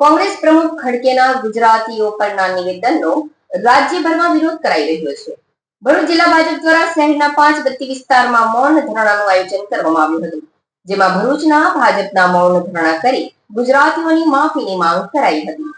કોંગ્રેસ પ્રમુખ ખડગેના ગુજરાતીઓ પરના નિવેદનનો રાજ્યભરમાં વિરોધ કરાઈ રહ્યો છે। ભરૂચ જિલ્લા ભાજપ દ્વારા શહેરના 5 બત્તી વિસ્તારમાં મૌન ધરણાનું આયોજન કરવામાં આવ્યું હતું, જેમાં ભરૂચના ભાજપના મૌન ધરણા કરી ગુજરાતીઓની માફીની માંગ કરાઈ હતી।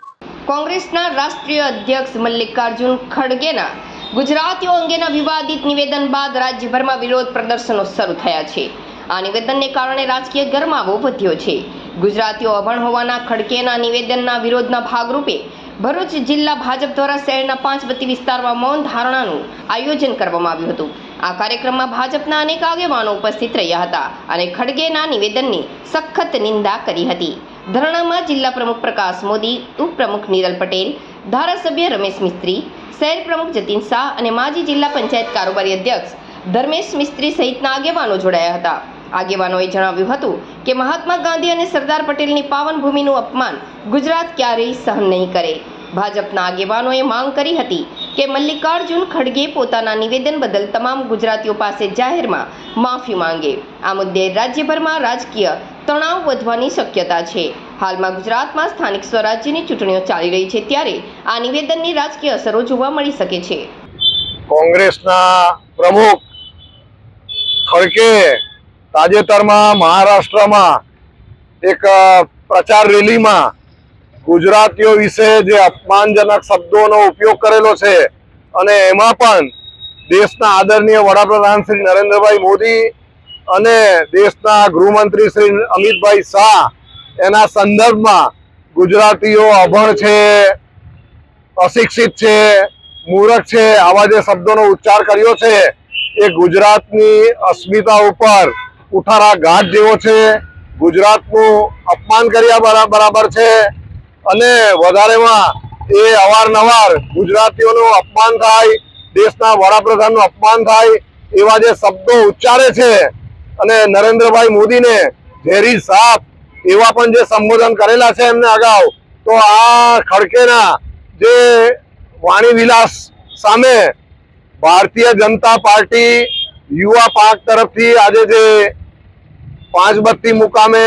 કોંગ્રેસના રાષ્ટ્રીય અધ્યક્ષ મલ્લિકાર્જુન ખડગેના ગુજરાતીઓ અંગેના વિવાદિત નિવેદન બાદ રાજ્યભરમાં વિરોધ પ્રદર્શનો શરૂ થયા છે। આ નિવેદનને કારણે રાજકીય ગરમાવો વધ્યો છે। ગુજરાતીઓ અભણ હોવાના ખડગેના નિવેદનના વિરોધના ભાગરૂપે ભરૂચ જિલ્લા ભાજપ દ્વારા શહેરના 5 બત્તી વિસ્તારમાં મૌન ધારણાનું આયોજન કરવામાં આવ્યું હતું। આ કાર્યક્રમમાં ભાજપના અનેક આગેવાનો ઉપસ્થિત રહ્યા હતા અને ખડગેના નિવેદનની સખત નિંદા કરી હતી। ધરણામાં જિલ્લા પ્રમુખ પ્રકાશ મોદી, ઉપપ્રમુખ નિરલ પટેલ, ધારાસભ્ય રમેશ મિસ્ત્રી, શહેર પ્રમુખ જતીન શાહ અને માજી જિલ્લા પંચાયત કારોબારી અધ્યક્ષ ધર્મેશ મિસ્ત્રી સહિતના આગેવાનો જોડાયા હતા। આગેવાનોએ જણાવ્યું હતું કે મહાત્મા ગાંધી અને સરદાર પટેલની પાવન ભૂમિનું અપમાન ગુજરાત ક્યારેય સહન નહીં કરે। ભાજપના આગેવાનોએ માંગ કરી હતી કે મલ્લિકાર્જુન ખડગે પોતાના નિવેદન બદલ તમામ ગુજરાતીઓ પાસે જાહેરમાં માફી માંગે। આ મુદ્દે રાજ્યભરમાં રાજકીય તણાવ વધવાની શક્યતા છે। હાલમાં ગુજરાતમાં સ્થાનિક સ્વરાજ્યની ચૂંટણીઓ ચાલી રહી છે, ત્યારે આ નિવેદનની રાજકીય અસરો જોવા મળી શકે છે। કોંગ્રેસના પ્રમુખ ખડગે તાજેતરમાં મહારાષ્ટ્રમાં એક પ્રચાર રેલીમાં ગુજરાતીઓ વિશે જે અપમાનજનક શબ્દોનો ઉપયોગ કરેલો છે અને એમાં પણ દેશના આદરણીય વડાપ્રધાન શ્રી નરેન્દ્રભાઈ મોદી અને દેશના ગૃહમંત્રી શ્રી અમિતભાઈ શાહ એના સંદર્ભમાં ગુજરાતીઓ અભણ છે, અશિક્ષિત છે, મૂર્ખ છે, આવા જે શબ્દોનો ઉચ્ચાર કર્યો છે એ ગુજરાતની અસ્મિતા ઉપર ઉઠારા ઘાટ જેવો છે। ગુજરાતનું અપમાન કર્યા બરાબર છે અને વધારેમાં એ અવારનવાર ગુજરાતીઓનું અપમાન થાય, દેશના વડાપ્રધાનનું અપમાન થાય એવા જે શબ્દો ઉચ્ચારે છે અને નરેન્દ્રભાઈ મોદીને ઝેરી સાપ એવા પણ જે સંબોધન કરેલા છે એમને અગાઉ, તો આ ખડગેના જે વાણી વિલાસ સામે ભારતીય જનતા પાર્ટી યુવા પાંખ તરફથી આજે જે 5 બત્તી મુકામે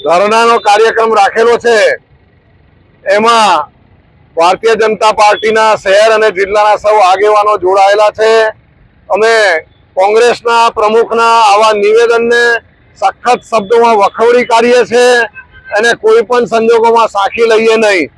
ધરણાનો કાર્યક્રમ રાખેલો છે એમાં ભારતીય જનતા પાર્ટીના શહેર અને જિલ્લાના સૌ આગેવાનો જોડાયેલા છે। અમે કોંગ્રેસના પ્રમુખના આવા નિવેદનને સખત શબ્દોમાં વખોડી કાઢીએ છીએ અને કોઈ પણ સંજોગોમાં સાંખી લઈએ નહીં।